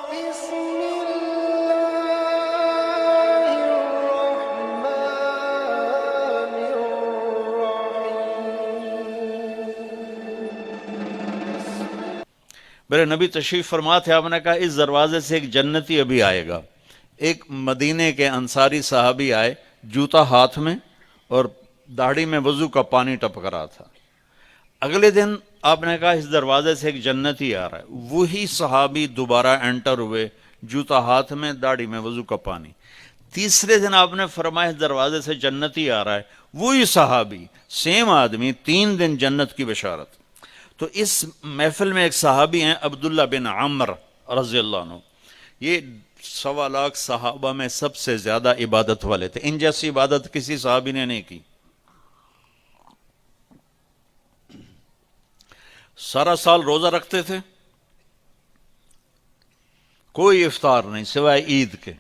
بسم الله الرحمن الرحيم. میرے نبی تشریف فرما تھے، آپ نے کہا اس دروازے سے ایک جنتی ابھی آئے گا. ایک مدینے کے انصاری صحابی آئے، جوتا ہاتھ میں اور داڑھی میں وضو کا پانی ٹپک رہا تھا. اگلے دن آپ نے کہا اس دروازے سے ایک جنتی آ رہا ہے. وہی صحابی دوبارہ انٹر ہوئے، جوتا ہاتھ میں، داڑھی میں وضو کا پانی. تیسرے دن آپ نے فرمایا اس دروازے سے جنتی آ رہا ہے. وہی صحابی، سیم آدمی، 3 دن جنت کی بشارت. تو اس محفل میں ایک صحابی ہیں عبداللہ بن عمر رضی اللہ عنہ. یہ 1.25 لاکھ صحابہ میں سب سے زیادہ عبادت والے تھے. ان جیسی عبادت کسی صحابی نے نہیں کی. سارا سال روزہ رکھتے تھے، کوئی افطار نہیں سوائے عید کے،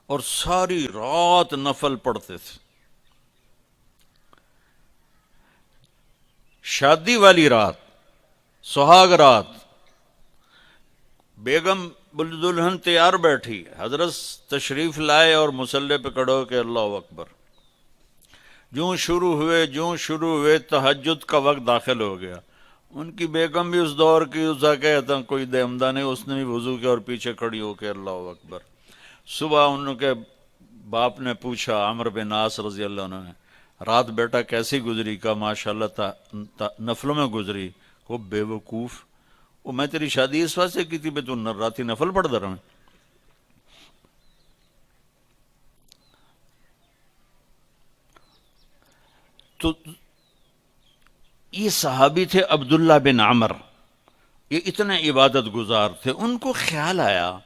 اور ساری رات نفل پڑھتے تھے. شادی والی رات، سہاگ رات، بیگم دلہن تیار بیٹھی، حضرت تشریف لائے اور مصلی پہ کھڑے ہو کے اللہ اکبر. جوں شروع ہوئے تہجد کا وقت داخل ہو گیا. ان کی بیگم بھی اس دور کی، اسا کہتا کوئی دہمدہ نہیں، اس نے بھی وضو کیا اور پیچھے کھڑی ہو کے اللہ اکبر. صبح ان کے باپ نے پوچھا، عمرو بن عاص رضی اللہ عنہ نے، رات بیٹا کیسی گزری؟ کا ماشاءاللہ نفلوں میں گزری. وہ بے وقوف، وہ میں تیری شادی اس واسطے کی تھی بے تو راتی نفل پڑھ در میں. تو یہ صحابی تھے عبداللہ بن عمر، یہ اتنے عبادت گزار تھے. ان کو خیال آیا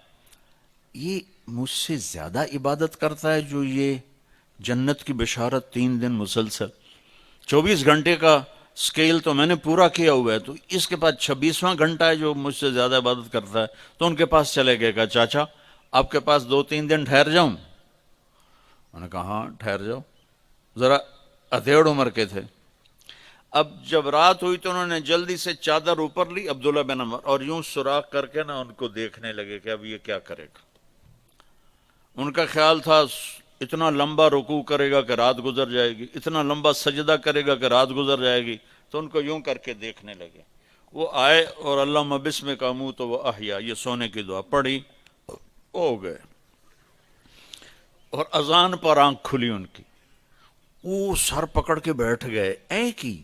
یہ مجھ سے زیادہ عبادت کرتا ہے جو یہ جنت کی بشارت 3 دن مسلسل، 24 گھنٹے کا سکیل تو میں نے پورا کیا ہوا ہے، تو اس کے بعد 26واں گھنٹہ ہے جو مجھ سے زیادہ عبادت کرتا ہے. تو ان کے پاس چلے گئے، کہا چاچا آپ کے پاس 2-3 دن ٹھہر جاؤں؟ انہوں نے کہا ہاں ٹھہر جاؤ. ذرا ادھیڑ عمر کے تھے. اب جب رات ہوئی تو انہوں نے جلدی سے چادر اوپر لی عبداللہ بن عمر، اور یوں سوراخ کر کے نا ان کو دیکھنے لگے کہ اب یہ کیا کرے گا. ان کا خیال تھا اتنا لمبا رکوع کرے گا کہ رات گزر جائے گی، اتنا لمبا سجدہ کرے گا کہ رات گزر جائے گی. تو ان کو یوں کر کے دیکھنے لگے. وہ آئے اور اللہم بسمک اموت و احیا، یہ سونے کی دعا پڑھی، ہو گئے. اور اذان پر آنکھ کھلی ان کی. وہ سر پکڑ کے بیٹھ گئے. اے کی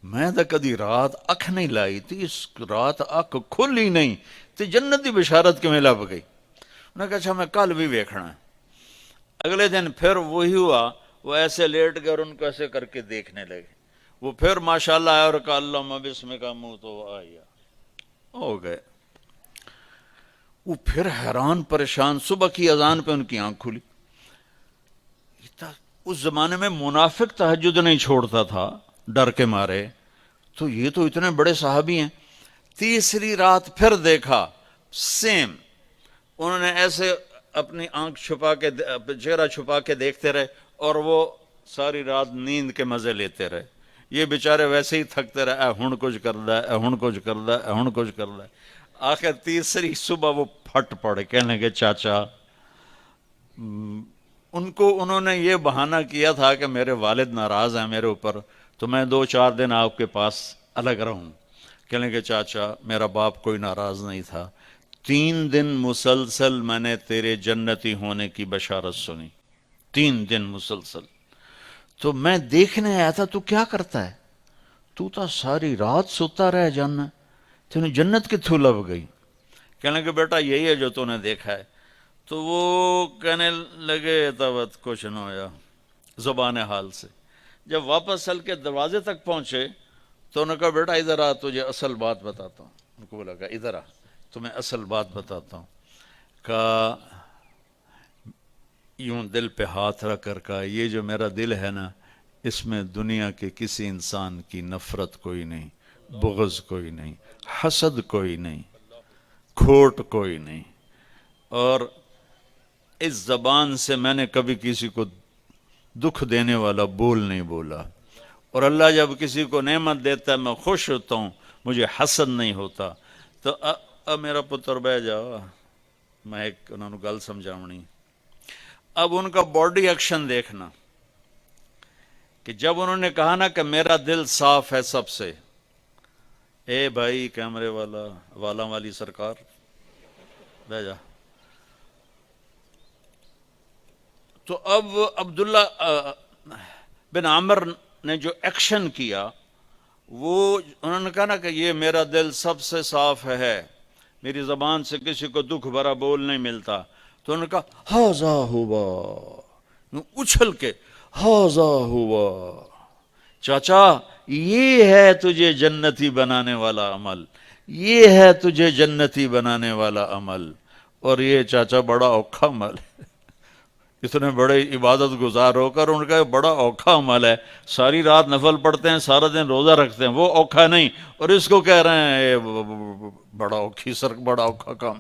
میں تو کدی رات اکھ نہیں لائی تھی، اس رات اکھ کھلی نہیں تو جنتی بشارت کے میں لب گئی. انہوں نے کہا اچھا میں کل بھی ویکھنا ہے. اگلے دن پھر وہی ہوا، وہ ایسے لیٹ گئے اور ان کو ایسے کر کے دیکھنے لگے. وہ پھر ماشاءاللہ آیا اور کہا اللہم بسمک اموت و احیا، ہو گئے. وہ پھر حیران پریشان، صبح کی اذان پہ ان کی آنکھ کھلی. اس زمانے میں منافق تہجد نہیں چھوڑتا تھا ڈر کے مارے، تو یہ تو اتنے بڑے صحابی ہیں. تیسری رات پھر دیکھا سیم. انہوں نے ایسے اپنی آنکھ چھپا کے، چہرہ چھپا کے دیکھتے رہے اور وہ ساری رات نیند کے مزے لیتے رہے. یہ بیچارے ویسے ہی تھکتے رہے، اے ہن کچھ کردا ہے، اے ہن کچھ کردا ہے، اے ہن کچھ کردا ہے. آخر تیسری صبح وہ پھٹ پڑے، کہنے لگے چاچا، ان کو انہوں نے یہ بہانہ کیا تھا کہ میرے والد ناراض ہیں میرے اوپر، تو میں 2-4 دن آپ کے پاس الگ رہوں. کہنے لگے چاچا میرا باپ کوئی ناراض نہیں تھا، 3 دن مسلسل میں نے تیرے جنتی ہونے کی بشارت سنی، 3 دن مسلسل. تو میں دیکھنے آیا تھا تو کیا کرتا ہے، تو ساری رات سوتا رہ جانا، تینے جنت کتھوں لب گئی؟ کہنے لگے بیٹا یہی ہے جو تو نے دیکھا ہے. تو وہ کہنے لگے تب کچھ نہ ہویا زبان حال سے. جب واپس چل کے دروازے تک پہنچے تو انہوں نے کہا بیٹا ادھر آ، تجھے اصل بات بتاتا ہوں. ان کو بولا کہ ادھر آ تمہیں اصل بات بتاتا ہوں. کہا یوں دل پہ ہاتھ رکھ کر کہا یہ جو میرا دل ہے نا، اس میں دنیا کے کسی انسان کی نفرت کوئی نہیں، بغض کوئی نہیں، حسد کوئی نہیں، کھوٹ کوئی نہیں. اور اس زبان سے میں نے کبھی کسی کو دکھ دینے والا بول نہیں بولا. اور اللہ جب کسی کو نعمت دیتا ہے میں خوش ہوتا ہوں، مجھے حسد نہیں ہوتا. تو اب میرا پتر بہ جا، میں ایک انہوں نے گل سمجھاونی۔ اب ان کا باڈی ایکشن دیکھنا کہ جب انہوں نے کہا نا کہ میرا دل صاف ہے سب سے، اے بھائی کیمرے والا والی سرکار بہ جا، تو اب عبداللہ بن عامر نے جو ایکشن کیا، وہ انہوں نے کہا نا کہ یہ میرا دل سب سے صاف ہے، میری زبان سے کسی کو دکھ بھرا بول نہیں ملتا، تو انہوں نے کہا ہاذا ہوا، اچھل کے ہاذا ہوا، چاچا یہ ہے تجھے جنتی بنانے والا عمل، یہ ہے تجھے جنتی بنانے والا عمل، اور یہ چاچا بڑا اوکھا عمل ہے، اتنے بڑے عبادت گزار ہو کر ان کا بڑا اوکھا عمل ہے، ساری رات نفل پڑھتے ہیں، سارا دن روزہ رکھتے ہیں، وہ اوکھا نہیں، اور اس کو کہہ رہے ہیں بڑا اوکھا کام۔